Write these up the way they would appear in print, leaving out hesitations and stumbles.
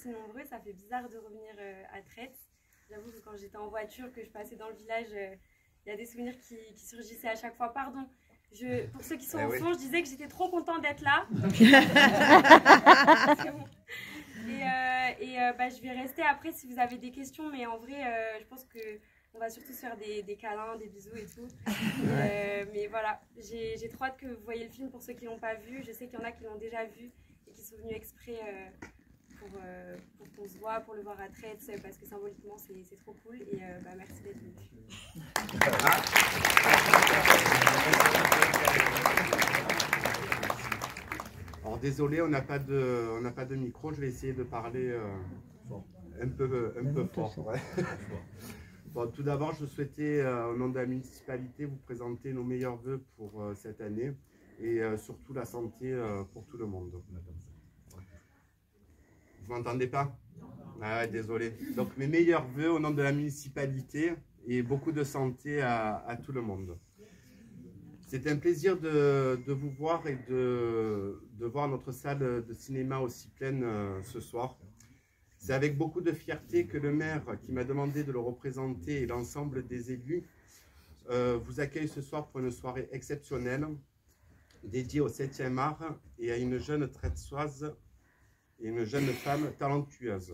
assez nombreux, ça fait bizarre de revenir à Trette. J'avoue que quand j'étais en voiture, que je passais dans le village, il y a des souvenirs qui surgissaient à chaque fois. Pardon, pour ceux qui sont au fond, je disais que j'étais trop contente d'être là. Je vais rester après si vous avez des questions, mais en vrai, je pense qu'on va surtout se faire des câlins, des bisous et tout. Mais voilà, j'ai trop hâte que vous voyez le film pour ceux qui ne l'ont pas vu. Je sais qu'il y en a qui l'ont déjà vu et qui sont venus exprès pour qu'on se voit, pour le voir à Trette, parce que symboliquement c'est trop cool. Et merci d'être venus. Alors désolé, on n'a pas de micro, je vais essayer de parler un peu fort. Ouais. Bon, tout d'abord, je souhaitais, au nom de la municipalité, vous présenter nos meilleurs vœux pour cette année et surtout la santé pour tout le monde. Vous m'entendez pas? Ah, désolé. Donc mes meilleurs vœux au nom de la municipalité et beaucoup de santé à tout le monde. C'est un plaisir de vous voir et de voir notre salle de cinéma aussi pleine ce soir. C'est avec beaucoup de fierté que le maire qui m'a demandé de le représenter et l'ensemble des élus vous accueille ce soir pour une soirée exceptionnelle dédiée au 7e art et à une jeune Tretsoise et une jeune femme talentueuse.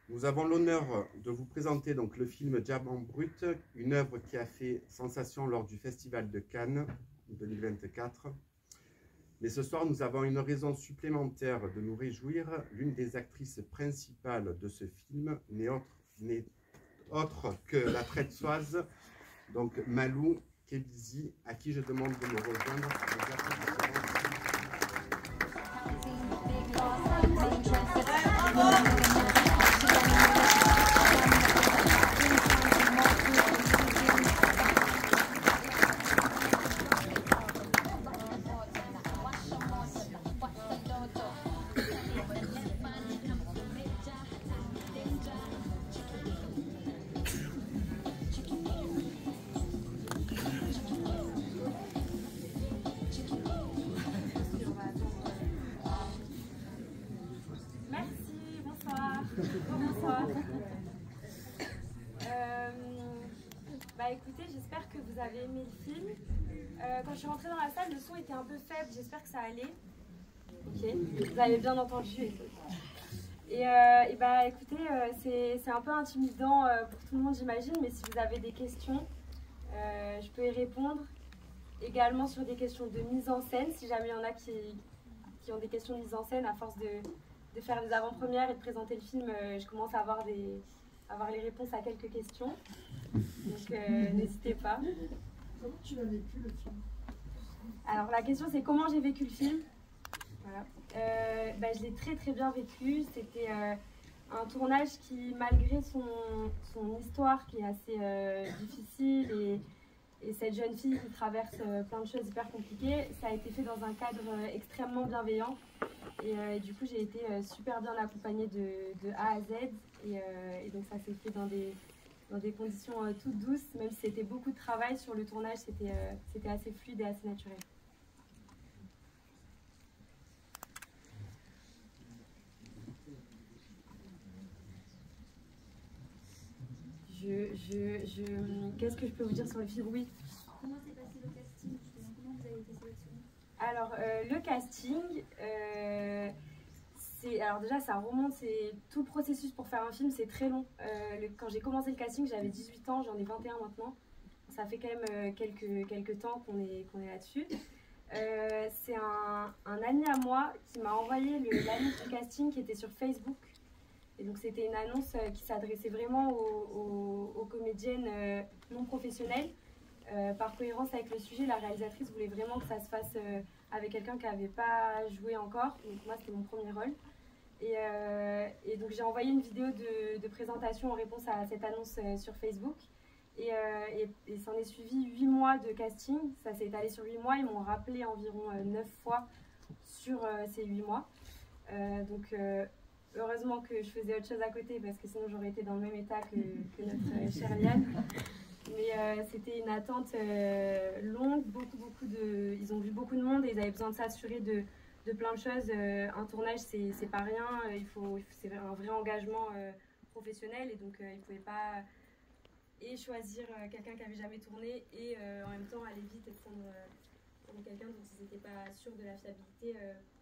Nous avons l'honneur de vous présenter donc le film Diamant Brut, une œuvre qui a fait sensation lors du Festival de Cannes 2024. Mais ce soir, nous avons une raison supplémentaire de nous réjouir. L'une des actrices principales de ce film n'est autre que la Tretsoise, donc Malou Kebizi, à qui je demande de me rejoindre. Écoutez, j'espère que vous avez aimé le film. Quand je suis rentrée dans la salle, le son était un peu faible, j'espère que ça allait. Ok, vous avez bien entendu. Écoutez, c'est un peu intimidant pour tout le monde, j'imagine, mais si vous avez des questions, je peux y répondre. Également sur des questions de mise en scène, si jamais il y en a qui ont des questions de mise en scène, à force de faire des avant-premières et de présenter le film, je commence à avoir les réponses à quelques questions. Donc n'hésitez pas. Comment tu as vécu le film? Alors la question c'est comment j'ai vécu le film. Voilà. Je l'ai très très bien vécu. C'était un tournage qui, malgré son histoire qui est assez difficile et cette jeune fille qui traverse plein de choses hyper compliquées, ça a été fait dans un cadre extrêmement bienveillant. Et du coup j'ai été super bien accompagnée de A à Z. Et donc ça s'est fait dans des conditions toutes douces, même si c'était beaucoup de travail sur le tournage, c'était assez fluide et assez naturel. Qu'est-ce que je peux vous dire sur le film? Oui. Comment s'est passé le casting? Comment vous avez été sélectionné? Alors, le casting, alors déjà ça remonte, c'est tout le processus pour faire un film, c'est très long. Quand j'ai commencé le casting, j'avais 18 ans, j'en ai 21 maintenant. Ça fait quand même quelques temps qu'on est là-dessus. C'est un ami à moi qui m'a envoyé l'annonce du casting qui était sur Facebook. Et donc c'était une annonce qui s'adressait vraiment aux comédiennes non professionnelles. Par cohérence avec le sujet, la réalisatrice voulait vraiment que ça se fasse avec quelqu'un qui n'avait pas joué encore. Donc moi c'était mon premier rôle. Et donc j'ai envoyé une vidéo de présentation en réponse à cette annonce sur Facebook. Et s'en est suivi 8 mois de casting. Ça s'est étalé sur 8 mois. Ils m'ont rappelé environ 9 fois sur ces 8 mois. Heureusement que je faisais autre chose à côté parce que sinon j'aurais été dans le même état que notre chère Liane. Mais c'était une attente longue, ils ont vu beaucoup de monde et ils avaient besoin de s'assurer plein de choses. Un tournage, c'est pas rien, c'est un vrai engagement professionnel, et donc ils pouvaient pas et choisir quelqu'un qui avait jamais tourné et en même temps aller vite et prendre quelqu'un dont ils n'étaient pas sûrs de la fiabilité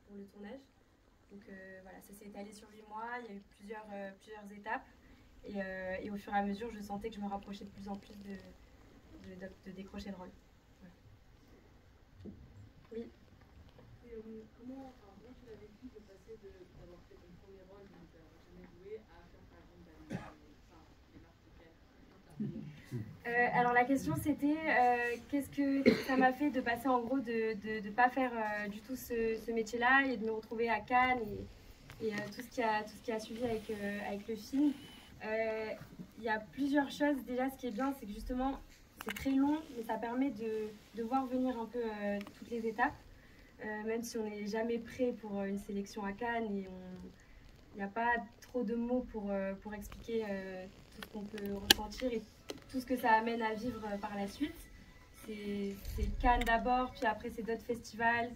pour le tournage. Donc voilà, ça s'est étalé sur 8 mois, il y a eu plusieurs étapes, et au fur et à mesure, je sentais que je me rapprochais de plus en plus de décrocher le rôle. Voilà. Oui. Comment tu l'as vécu de passer d'avoir fait ton premier rôle, donc jamais joué, à faire par exemple alors la question c'était qu'est-ce que ça m'a fait de passer en gros de ne pas faire du tout ce métier-là et de me retrouver à Cannes et tout ce qui a suivi avec le film. Il y a plusieurs choses. Déjà, ce qui est bien, c'est que justement c'est très long, mais ça permet de voir venir un peu toutes les étapes, même si on n'est jamais prêt pour une sélection à Cannes et il n'y a pas trop de mots pour expliquer tout ce qu'on peut ressentir et tout ce que ça amène à vivre par la suite. C'est Cannes d'abord, puis après c'est d'autres festivals,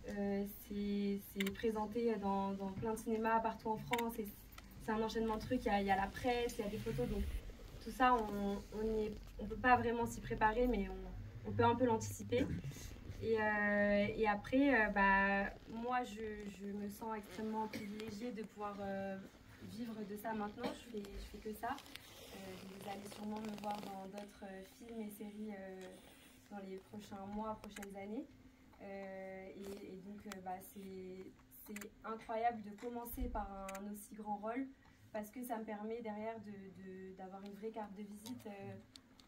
c'est présenté dans plein de cinémas partout en France, et c'est un enchaînement de trucs, il y a la presse, il y a des photos, donc tout ça on peut pas vraiment s'y préparer, mais on peut un peu l'anticiper. Et après, moi je me sens extrêmement privilégiée de pouvoir vivre de ça maintenant. Je fais que ça. Vous allez sûrement me voir dans d'autres films et séries dans les prochains mois, prochaines années. Et donc c'est incroyable de commencer par un aussi grand rôle, parce que ça me permet derrière d'avoir une vraie carte de visite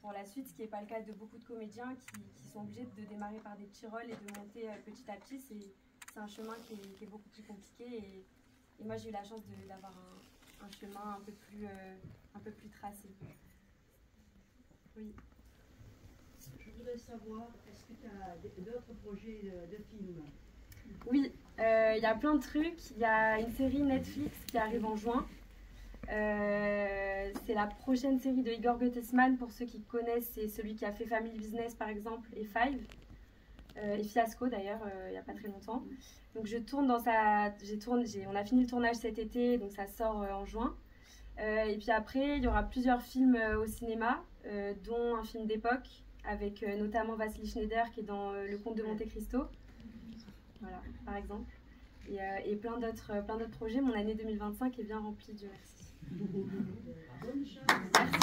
pour la suite, ce qui n'est pas le cas de beaucoup de comédiens qui sont obligés de démarrer par des petits rôles et de monter petit à petit. C'est un chemin qui est beaucoup plus compliqué, et moi j'ai eu la chance d'avoir un chemin un peu plus tracé. Oui. Je voudrais savoir, est-ce que tu as d'autres projets de films? Oui, il y a plein de trucs. Il y a une série Netflix qui arrive en juin. C'est la prochaine série de Igor Gottesman. Pour ceux qui connaissent, c'est celui qui a fait Family Business par exemple, et Five, et Fiasco d'ailleurs, il n'y a pas très longtemps. Donc je tourne on a fini le tournage cet été, donc ça sort en juin. Et puis après, il y aura plusieurs films au cinéma, dont un film d'époque avec notamment Vasily Schneider qui est dans Le Comte de Monte Cristo, voilà, par exemple. Et plein d'autres projets. Mon année 2025 est bien remplie, Dieu merci. Bonne chance. Merci.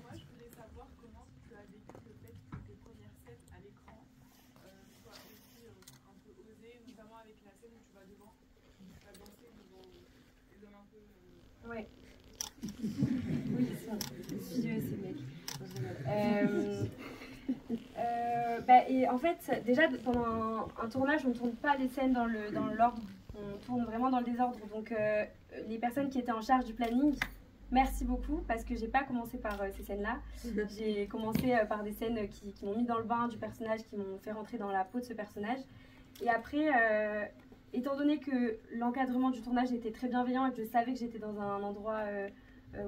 Moi, je voulais savoir comment tu as vécu le fait que tes premières scènes à l'écran soient aussi un peu osées, notamment avec la scène où tu vas devant, tu vas danser devant les hommes un peu... Ouais. Oui, c'est vieux ces mecs. Et en fait, déjà pendant un tournage, on ne tourne pas les scènes dans l'ordre, on tourne vraiment dans le désordre. Donc les personnes qui étaient en charge du planning, merci beaucoup, parce que j'ai pas commencé par ces scènes-là. J'ai commencé par des scènes qui m'ont mis dans le bain du personnage, qui m'ont fait rentrer dans la peau de ce personnage. Et après, étant donné que l'encadrement du tournage était très bienveillant et que je savais que j'étais dans un endroit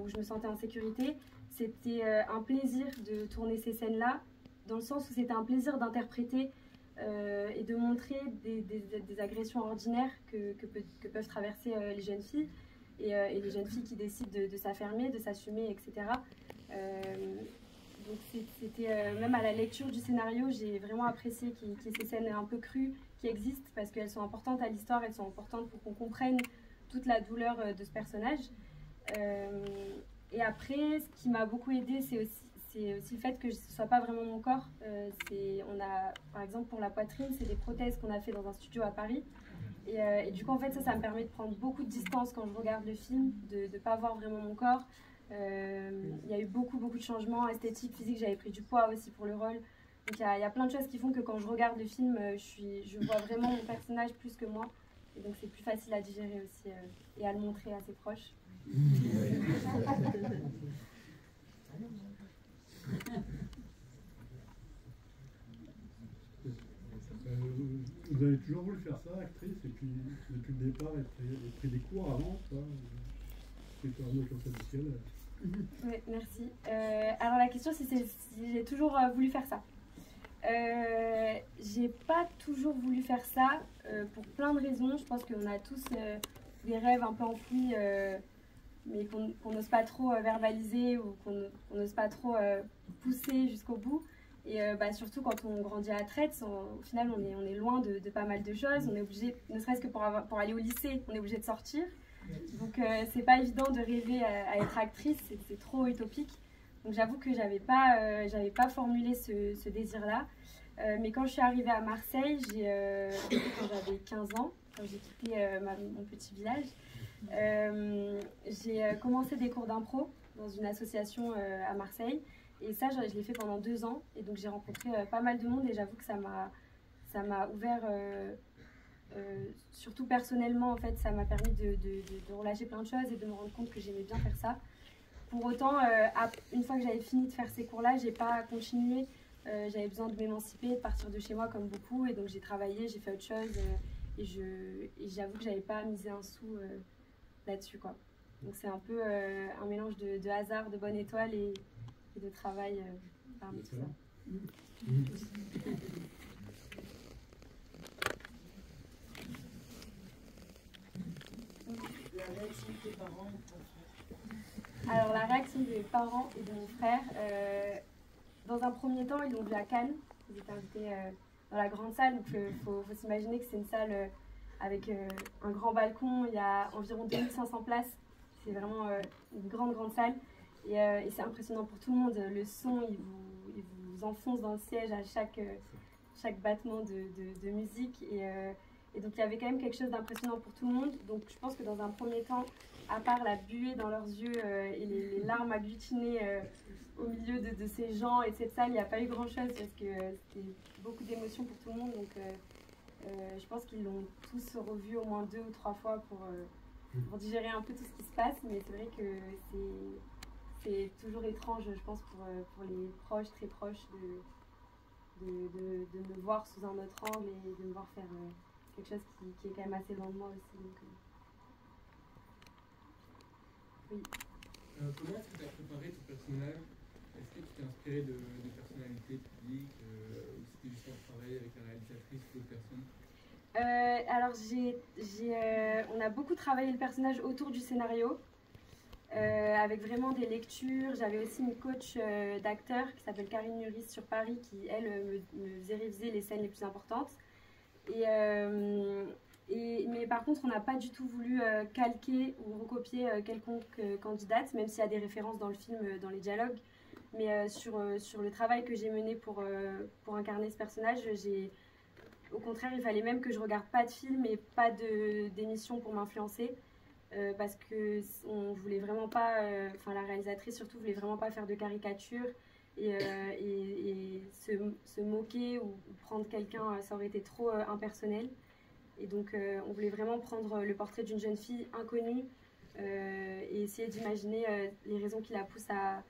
où je me sentais en sécurité, c'était un plaisir de tourner ces scènes-là, dans le sens où c'était un plaisir d'interpréter et de montrer des agressions ordinaires que peuvent traverser les jeunes filles, et les jeunes filles qui décident de s'affirmer, de s'assumer, etc. Donc c'était même à la lecture du scénario, j'ai vraiment apprécié qu'il y ait ces scènes un peu crues qui existent, parce qu'elles sont importantes à l'histoire, elles sont importantes pour qu'on comprenne toute la douleur de ce personnage. Et après, ce qui m'a beaucoup aidée, c'est aussi le fait que ce ne soit pas vraiment mon corps. On a, par exemple, pour la poitrine, c'est des prothèses qu'on a fait dans un studio à Paris. Et du coup, en fait, ça me permet de prendre beaucoup de distance quand je regarde le film, de ne pas voir vraiment mon corps. Il y a eu beaucoup de changements esthétiques, physiques. J'avais pris du poids aussi pour le rôle. Donc il y a plein de choses qui font que quand je regarde le film, je vois vraiment mon personnage plus que moi. Et donc c'est plus facile à digérer aussi et à le montrer à ses proches. Vous avez toujours voulu faire ça, actrice, et puis depuis le départ, elle pris des cours avant, ça. C'est pas un autre comme ça du ciel. Ouais, merci. Alors la question c'est si j'ai toujours voulu faire ça. J'ai pas toujours voulu faire ça pour plein de raisons. Je pense qu'on a tous des rêves un peu enfouis, mais qu'on n'ose pas trop verbaliser ou qu'on n'ose pas trop pousser jusqu'au bout. Et surtout quand on grandit à Traite, au final on est loin de pas mal de choses. On est obligé, ne serait-ce que pour aller au lycée, on est obligé de sortir. Donc c'est pas évident de rêver à être actrice, c'est trop utopique. Donc j'avoue que j'avais pas formulé ce désir-là. Mais quand je suis arrivée à Marseille, quand j'avais 15 ans, quand j'ai quitté mon petit village, j'ai commencé des cours d'impro dans une association à Marseille. Et ça, je l'ai fait pendant 2 ans. Et donc j'ai rencontré pas mal de monde et j'avoue que ça m'a ouvert, surtout personnellement, en fait, ça m'a permis de relâcher plein de choses et de me rendre compte que j'aimais bien faire ça. Pour autant, une fois que j'avais fini de faire ces cours-là, j'ai pas continué. J'avais besoin de m'émanciper, de partir de chez moi comme beaucoup. Et donc j'ai travaillé, j'ai fait autre chose. Et j'avoue que j'avais pas misé un sou là-dessus, quoi. Donc c'est un peu un mélange de hasard, de bonne étoile et de travail parmi tout ça. La réaction de tes parents et de ton frère. Alors la réaction des parents et de mon frère, dans un premier temps ils l'ont vu à Cannes, ils étaient invités dans la grande salle, donc faut s'imaginer que c'est une salle avec un grand balcon, il y a environ 2500 places, c'est vraiment une grande salle et c'est impressionnant pour tout le monde, le son il vous enfonce dans le siège à chaque battement de musique et donc il y avait quand même quelque chose d'impressionnant pour tout le monde. Donc je pense que dans un premier temps, à part la buée dans leurs yeux et les larmes agglutinées au milieu de ces gens et de cette salle, il n'y a pas eu grand chose parce que c'était beaucoup d'émotions pour tout le monde. Donc je pense qu'ils l'ont tous revu au moins 2 ou 3 fois pour digérer un peu tout ce qui se passe. Mais c'est vrai que c'est toujours étrange, je pense, pour les proches, très proches, de me voir sous un autre angle et de me voir faire quelque chose qui est quand même assez loin de moi aussi. Donc, oui. Comment est-ce que tu as préparé ton personnage? Est-ce que tu t'es inspiré de personnalités publiques ou c'était juste un travail avec la réalisatrice ou d'autres personnes? Alors on a beaucoup travaillé le personnage autour du scénario, avec vraiment des lectures. J'avais aussi une coach d'acteur qui s'appelle Karine Nuris sur Paris qui, elle, me faisait réviser les scènes les plus importantes. Mais par contre, on n'a pas du tout voulu calquer ou recopier quelconque candidate, même s'il y a des références dans le film, dans les dialogues. Mais sur le travail que j'ai mené pour incarner ce personnage, au contraire, il fallait même que je regarde pas de film et pas d'émission pour m'influencer. Parce que on voulait vraiment pas, la réalisatrice surtout voulait vraiment pas faire de caricature et se moquer ou prendre quelqu'un, ça aurait été trop impersonnel. Et donc on voulait vraiment prendre le portrait d'une jeune fille inconnue et essayer d'imaginer les raisons qui la poussent à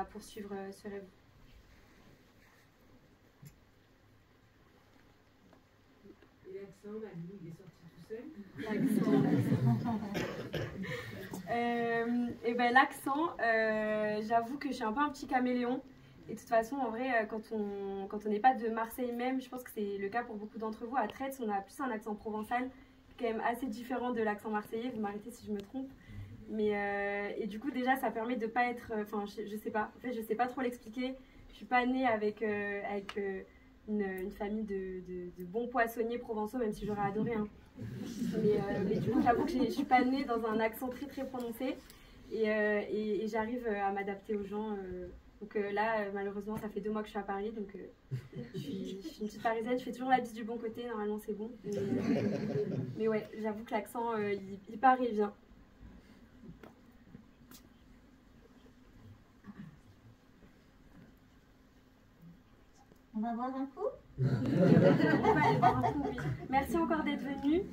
poursuivre ce rêve. Et l'accent, Manu, il est sorti tout seul? L'accent, j'avoue que je suis un peu un petit caméléon. Et de toute façon, en vrai, quand on n'est pas de Marseille même, je pense que c'est le cas pour beaucoup d'entre vous. À Traite, on a plus un accent provençal, quand même assez différent de l'accent marseillais. Vous m'arrêtez si je me trompe. Mais et du coup, déjà, ça permet de pas être. Je sais pas. En fait, je sais pas trop l'expliquer. Je suis pas née avec une famille de bons poissonniers provençaux, même si j'aurais adoré. Hein. Mais du coup, j'avoue que je suis pas née dans un accent très très prononcé. Et j'arrive à m'adapter aux gens. Donc là, malheureusement, ça fait 2 mois que je suis à Paris, donc je suis une petite parisienne, je fais toujours la bise du bon côté, normalement c'est bon. Mais ouais, j'avoue que l'accent, il part et il vient. On va boire un coup? On va aller boire un coup, oui. Merci encore d'être venus.